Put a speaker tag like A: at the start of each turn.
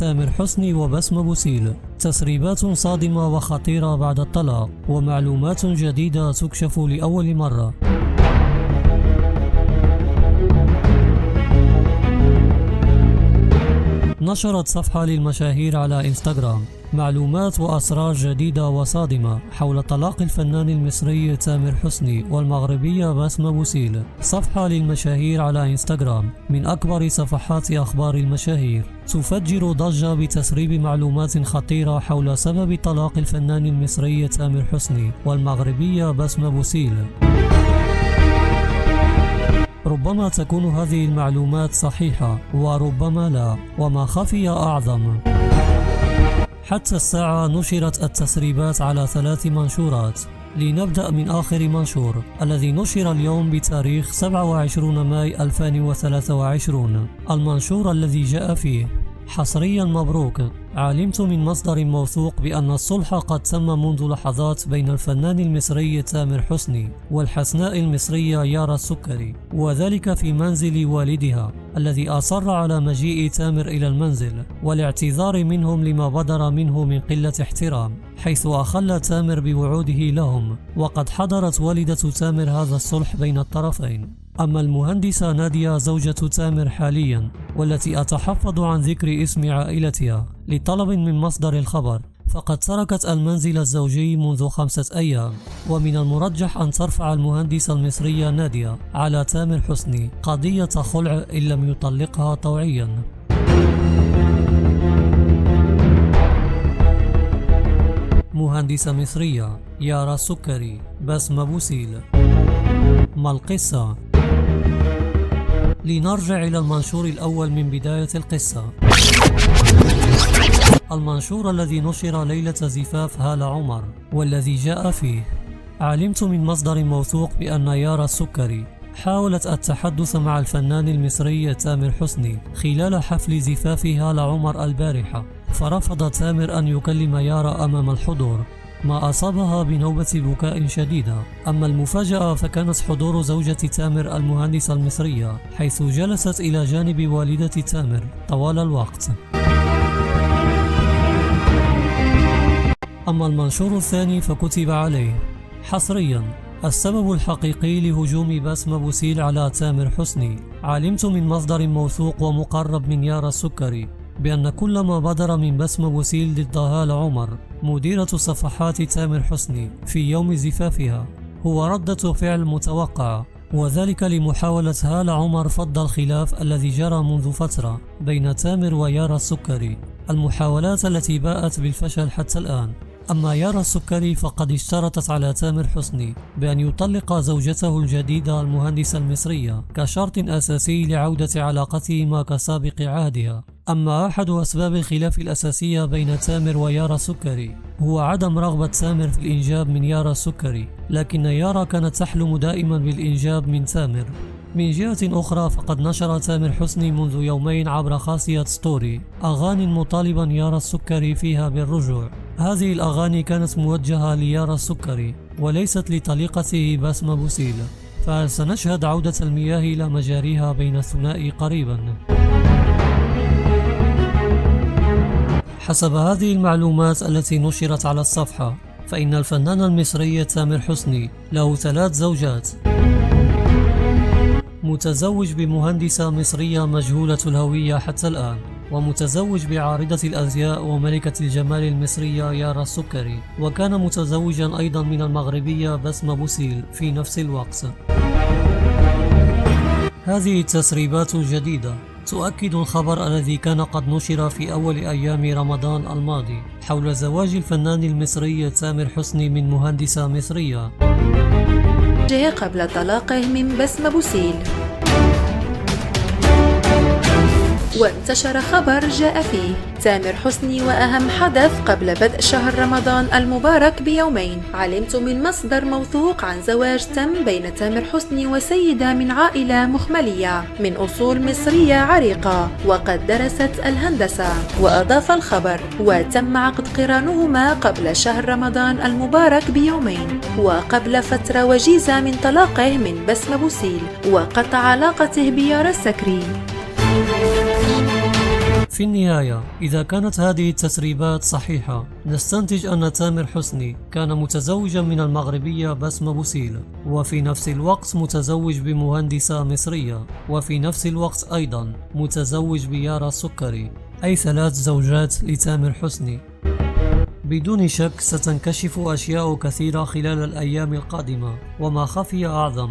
A: تامر حسني وبسمة بوسيل، تسريبات صادمة وخطيرة بعد الطلاق، ومعلومات جديدة تكشف لأول مرة. نشرت صفحة للمشاهير على انستغرام معلومات وأسرار جديدة وصادمة حول طلاق الفنان المصري تامر حسني والمغربية بسمة بوسيل. صفحة للمشاهير على انستغرام من أكبر صفحات أخبار المشاهير تفجر ضجة بتسريب معلومات خطيرة حول سبب طلاق الفنان المصري تامر حسني والمغربية بسمة بوسيل. ربما تكون هذه المعلومات صحيحة وربما لا، وما خفي أعظم. حتى الساعة نشرت التسريبات على 3 منشورات. لنبدأ من آخر منشور الذي نشر اليوم بتاريخ 27 ماي 2023. المنشور الذي جاء فيه: حصريا مبروك، علمت من مصدر موثوق بأن الصلح قد تم منذ لحظات بين الفنان المصري تامر حسني والحسناء المصرية يارا السكري، وذلك في منزل والدها الذي أصر على مجيء تامر إلى المنزل والاعتذار منهم لما بدر منه من قلة احترام، حيث أخل تامر بوعوده لهم، وقد حضرت والدة تامر هذا الصلح بين الطرفين. أما المهندسة نادية زوجة تامر حاليا، والتي أتحفظ عن ذكر اسم عائلتها لطلب من مصدر الخبر، فقد تركت المنزل الزوجي منذ 5 أيام، ومن المرجح أن ترفع المهندسة المصرية نادية على تامر حسني قضية خلع إن لم يطلقها طوعيا. مهندسة مصرية يارا السكري بسمة بوسيل. ما القصة؟ لنرجع إلى المنشور الأول من بداية القصة. المنشور الذي نشر ليلة زفاف هالة عمر، والذي جاء فيه: علمت من مصدر موثوق بأن يارا السكري حاولت التحدث مع الفنان المصري تامر حسني خلال حفل زفاف هالة عمر البارحة، فرفض تامر أن يكلم يارا أمام الحضور، ما أصابها بنوبة بكاء شديدة. أما المفاجأة فكانت حضور زوجة تامر المهندسة المصرية، حيث جلست إلى جانب والدة تامر طوال الوقت. أما المنشور الثاني فكتب عليه: حصريا، السبب الحقيقي لهجوم بسمة بوسيل على تامر حسني. علمت من مصدر موثوق ومقرب من يارا السكري بأن كل ما بدر من بسمة بوسيل ضد هالة عمر مديرة صفحات تامر حسني في يوم زفافها هو ردة فعل متوقعة، وذلك لمحاولة هالة عمر فض الخلاف الذي جرى منذ فترة بين تامر ويارا السكري، المحاولات التي باءت بالفشل حتى الآن. أما يارا السكري فقد اشترطت على تامر حسني بأن يطلق زوجته الجديدة المهندسة المصرية كشرط أساسي لعودة علاقتهما كسابق عهدها. أما أحد أسباب الخلاف الأساسية بين تامر ويارا السكري هو عدم رغبة تامر في الإنجاب من يارا السكري، لكن يارا كانت تحلم دائما بالإنجاب من تامر. من جهة أخرى فقد نشر تامر حسني منذ يومين عبر خاصية ستوري أغاني مطالبا يارا السكري فيها بالرجوع. هذه الأغاني كانت موجهة ليارا السكري وليست لطليقته بسمة بوسيل، فهل سنشهد عودة المياه إلى مجاريها بين الثنائي قريبا؟ حسب هذه المعلومات التي نشرت على الصفحة، فإن الفنان المصري تامر حسني له 3 زوجات: متزوج بمهندسة مصرية مجهولة الهوية حتى الآن، ومتزوج بعارضة الأزياء وملكة الجمال المصرية يارا السكري، وكان متزوجا أيضا من المغربية بسمة بوسيل في نفس الوقت. هذه التسريبات الجديدة تؤكد الخبر الذي كان قد نشر في أول أيام رمضان الماضي حول زواج الفنان المصري تامر حسني من مهندسة مصرية
B: قبل طلاقه من بسمة بوسيل. وانتشر خبر جاء فيه: تامر حسني وأهم حدث قبل بدء شهر رمضان المبارك بيومين. علمت من مصدر موثوق عن زواج تم بين تامر حسني وسيدة من عائلة مخملية من أصول مصرية عريقة وقد درست الهندسة. وأضاف الخبر: وتم عقد قرانهما قبل شهر رمضان المبارك بيومين وقبل فترة وجيزة من طلاقه من بسمة بوسيل وقطع علاقته بيارا السكري.
A: في النهاية، إذا كانت هذه التسريبات صحيحة، نستنتج أن تامر حسني كان متزوجا من المغربية بسمة بوسيل، وفي نفس الوقت متزوج بمهندسة مصرية، وفي نفس الوقت أيضا متزوج بيارا السكري، أي 3 زوجات لتامر حسني. بدون شك ستنكشف أشياء كثيرة خلال الأيام القادمة، وما خفي أعظم.